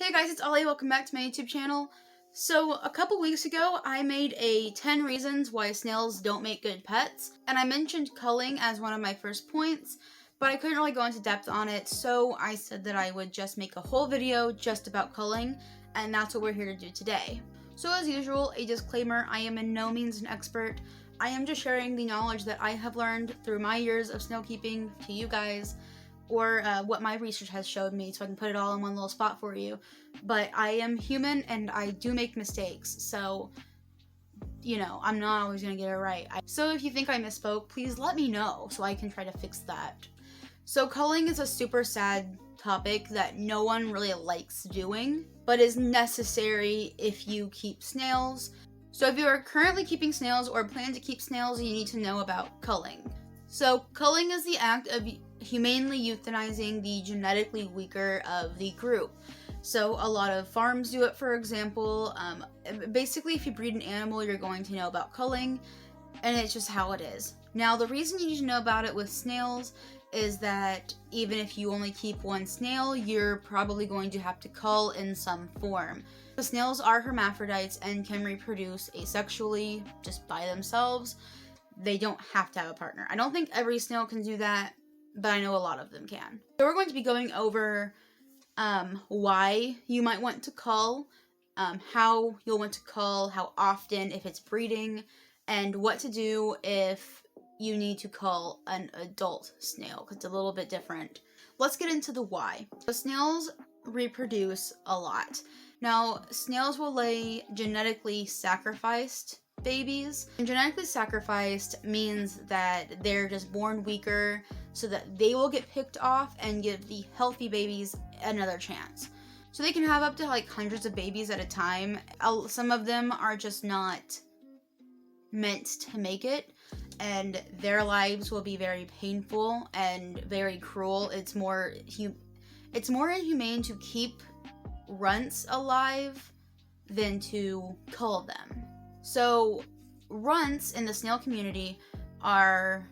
Hey guys, it's Ollie. Welcome back to my YouTube channel. So, a couple weeks ago, I made a 10 reasons why snails don't make good pets, and I mentioned culling as one of my first points, but I couldn't really go into depth on it, so I said that I would just make a whole video just about culling, and that's what we're here to do today. So as usual, a disclaimer, I am in no means an expert. I am just sharing the knowledge that I have learned through my years of snail keeping to you guys, or what my research has showed me, so I can put it all in one little spot for you. But I am human and I do make mistakes, so you know, I'm not always gonna get it right. So if you think I misspoke, please let me know so I can try to fix that. So culling is a super sad topic that no one really likes doing, but is necessary if you keep snails. So if you are currently keeping snails or plan to keep snails, you need to know about culling. So culling is the act of humanely euthanizing the genetically weaker of the group. So a lot of farms do it, for example. Basically, if you breed an animal, you're going to know about culling, and it's just how it is. Now, the reason you need to know about it with snails is that even if you only keep one snail, you're probably going to have to cull in some form. The snails are hermaphrodites and can reproduce asexually just by themselves. They don't have to have a partner. I don't think every snail can do that, but I know a lot of them can. So we're going to be going over why you might want to cull, how you'll want to cull, how often if it's breeding, and what to do if you need to cull an adult snail, because it's a little bit different. Let's get into the why. So snails reproduce a lot. Now, snails will lay genetically sacrificed babies. And genetically sacrificed means that they're just born weaker so that they will get picked off and give the healthy babies another chance. So they can have up to like hundreds of babies at a time. Some of them are just not meant to make it, and their lives will be very painful and very cruel. It's more inhumane to keep runts alive than to cull them. So runts in the snail community are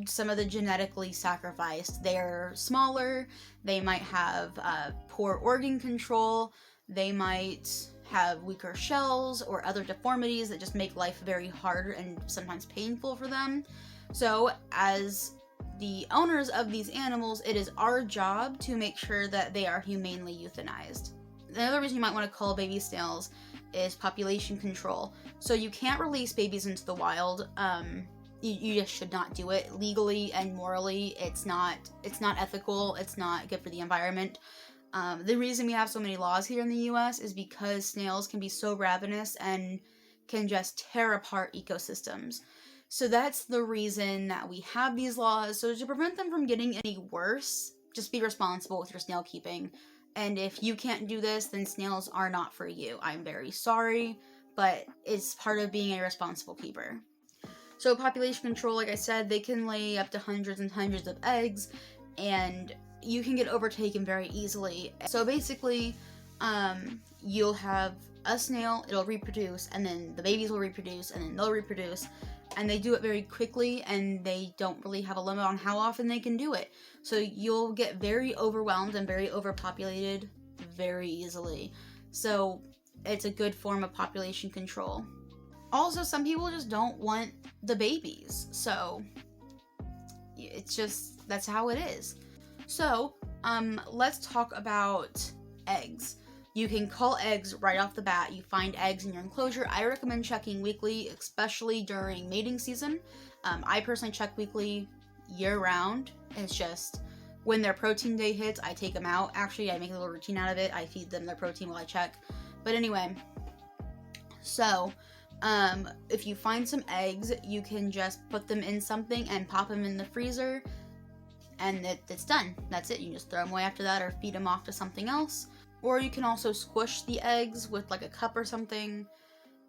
some of the genetically sacrificed. They're smaller, they might have poor organ control, they might have weaker shells or other deformities that just make life very hard and sometimes painful for them. So as the owners of these animals, it is our job to make sure that they are humanely euthanized. Another reason you might want to cull baby snails is population control. So you can't release babies into the wild. You just should not do it legally and morally. It's not ethical. It's not good for the environment. The reason we have so many laws here in the US is because snails can be so ravenous and can just tear apart ecosystems. So that's the reason that we have these laws. So to prevent them from getting any worse, just be responsible with your snail keeping. And if you can't do this, then snails are not for you. I'm very sorry, but it's part of being a responsible keeper. So population control, like I said, they can lay up to hundreds and hundreds of eggs, and you can get overtaken very easily. So basically, you'll have a snail, it'll reproduce, and then the babies will reproduce, and then they'll reproduce, and they do it very quickly, and they don't really have a limit on how often they can do it. So you'll get very overwhelmed and very overpopulated very easily. So it's a good form of population control. Also, some people just don't want the babies, so it's just, that's how it is. So, let's talk about eggs. You can cull eggs right off the bat. You find eggs in your enclosure. I recommend checking weekly, especially during mating season. I personally check weekly year-round. It's just when their protein day hits, I take them out. Actually, I make a little routine out of it. I feed them their protein while I check. But anyway, so if you find some eggs, you can just put them in something and pop them in the freezer, and it's done. That's it. You can just throw them away after that or feed them off to something else. Or you can also squish the eggs with like a cup or something.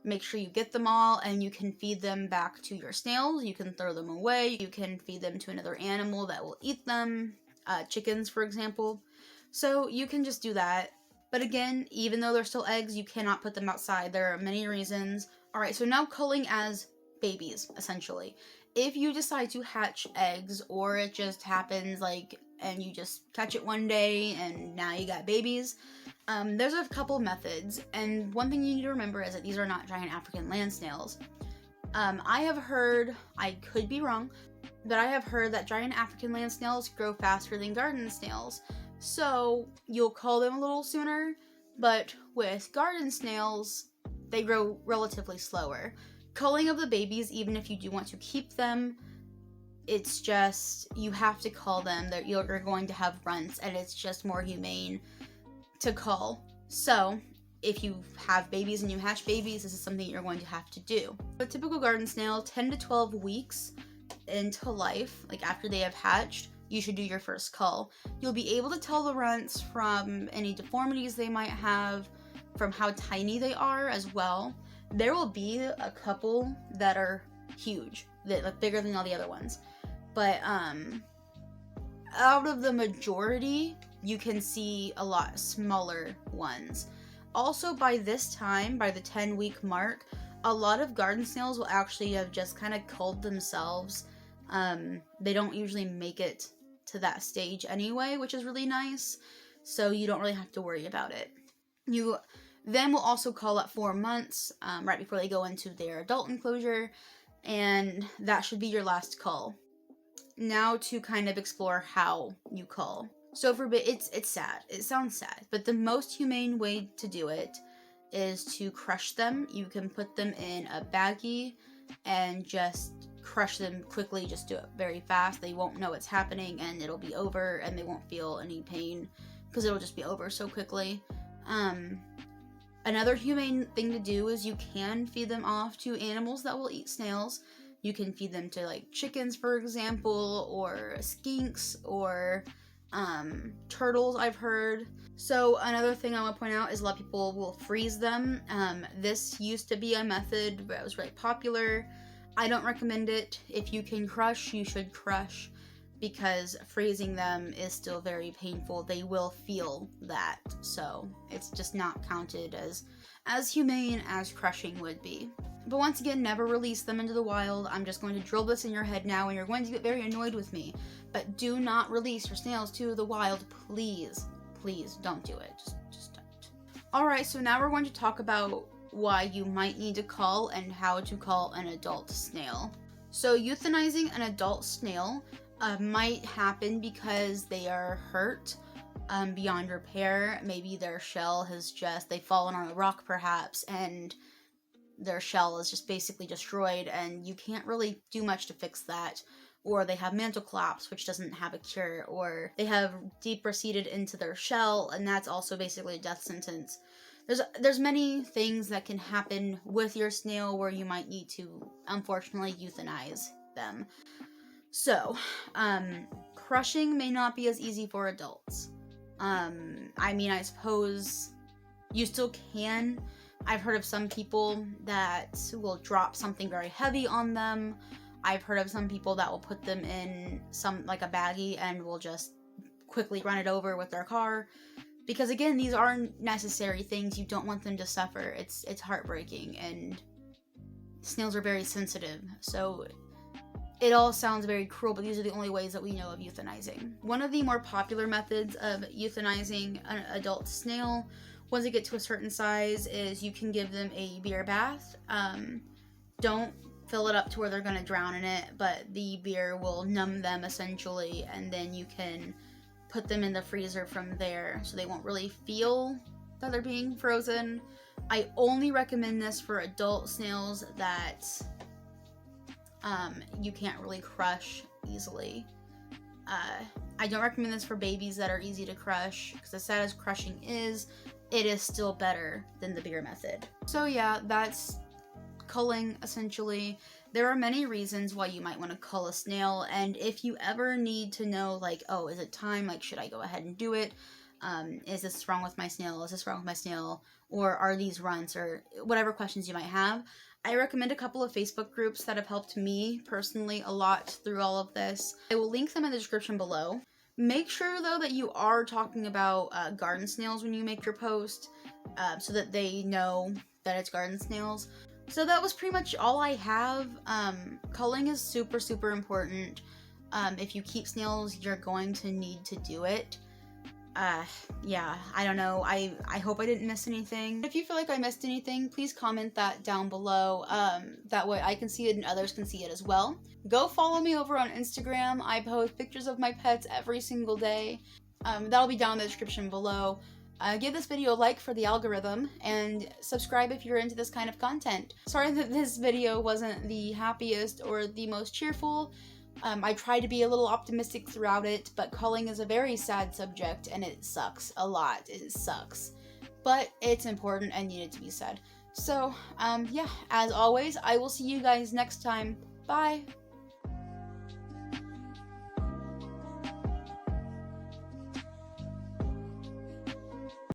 Make sure you get them all, and you can feed them back to your snails. You can throw them away. You can feed them to another animal that will eat them. Chickens, for example. So you can just do that. But again, even though they're still eggs, you cannot put them outside. There are many reasons. Alright, so now culling as babies, essentially. If you decide to hatch eggs, or it just happens like and you just catch it one day and now you got babies. There's a couple methods, and one thing you need to remember is that these are not giant African land snails. I have heard, I could be wrong, but I have heard that giant African land snails grow faster than garden snails. So you'll cull them a little sooner, but with garden snails, they grow relatively slower. Culling of the babies, even if you do want to keep them, it's just, you have to cull them. You're going to have runts, and it's just more humane to cull. So if you have babies and you hatch babies, this is something you're going to have to do. A typical garden snail, 10 to 12 weeks into life, like after they have hatched, you should do your first cull. You'll be able to tell the runts from any deformities they might have, from how tiny they are as well. There will be a couple that are huge, that are bigger than all the other ones. But out of the majority, you can see a lot smaller ones. Also, by this time, by the 10-week mark, a lot of garden snails will actually have just kind of culled themselves. They don't usually make it to that stage anyway, which is really nice. So you don't really have to worry about it. You then will also cull at 4 months, right before they go into their adult enclosure, and that should be your last cull. Now to kind of explore how you cull. So it's sad. It sounds sad, but the most humane way to do it is to crush them. You can put them in a baggie and just crush them quickly. Just do it very fast. They won't know what's happening, and it'll be over, and they won't feel any pain because it'll just be over so quickly. Another humane thing to do is you can feed them off to animals that will eat snails. You can feed them to like chickens, for example, or skinks, or turtles, I've heard. So another thing I want to point out is a lot of people will freeze them. This used to be a method that was really popular. I don't recommend it. If you can crush, you should crush, because freezing them is still very painful. They will feel that, so it's just not counted as humane as crushing would be. But once again, never release them into the wild. I'm just going to drill this in your head now, and you're going to get very annoyed with me. But do not release your snails to the wild, please. Please don't do it. Just don't. Alright, so now we're going to talk about why you might need to cull and how to cull an adult snail. So euthanizing an adult snail might happen because they are hurt beyond repair. Maybe their shell has they've fallen on a rock perhaps, and their shell is just basically destroyed, and you can't really do much to fix that. Or they have mantle collapse, which doesn't have a cure, or they have deep receded into their shell, and that's also basically a death sentence. There's many things that can happen with your snail where you might need to, unfortunately, euthanize them. So, crushing may not be as easy for adults. I mean, I suppose you still can. I've heard of some people that will drop something very heavy on them. I've heard of some people that will put them in like a baggie and will just quickly run it over with their car. Because again, these are necessary things. You don't want them to suffer. It's heartbreaking, and snails are very sensitive. So it all sounds very cruel, but these are the only ways that we know of euthanizing. One of the more popular methods of euthanizing an adult snail, once they get to a certain size, is you can give them a beer bath. Don't fill it up to where they're going to drown in it, but the beer will numb them essentially, and then you can put them in the freezer from there so they won't really feel that they're being frozen. I only recommend this for adult snails that you can't really crush easily. I don't recommend this for babies that are easy to crush, because as sad as crushing is, it is still better than the beer method. So yeah, that's culling essentially. There are many reasons why you might want to cull a snail, and if you ever need to know, like, oh, is it time? Like, should I go ahead and do it? Is this wrong with my snail? Is this wrong with my snail? Or are these runts? Or whatever questions you might have. I recommend a couple of Facebook groups that have helped me personally a lot through all of this. I will link them in the description below. Make sure, though, that you are talking about garden snails when you make your post, so that they know that it's garden snails. So that was pretty much all I have. Culling is super, super important. If you keep snails, you're going to need to do it. Yeah, I don't know. I hope I didn't miss anything. If you feel like I missed anything, please comment that down below. That way I can see it and others can see it as well. Go follow me over on Instagram. I post pictures of my pets every single day. That'll be down in the description below. Give this video a like for the algorithm, and subscribe if you're into this kind of content. Sorry that this video wasn't the happiest or the most cheerful. I try to be a little optimistic throughout it, but culling is a very sad subject, and it sucks a lot. It sucks. But it's important and needed to be said. So, yeah, as always, I will see you guys next time. Bye!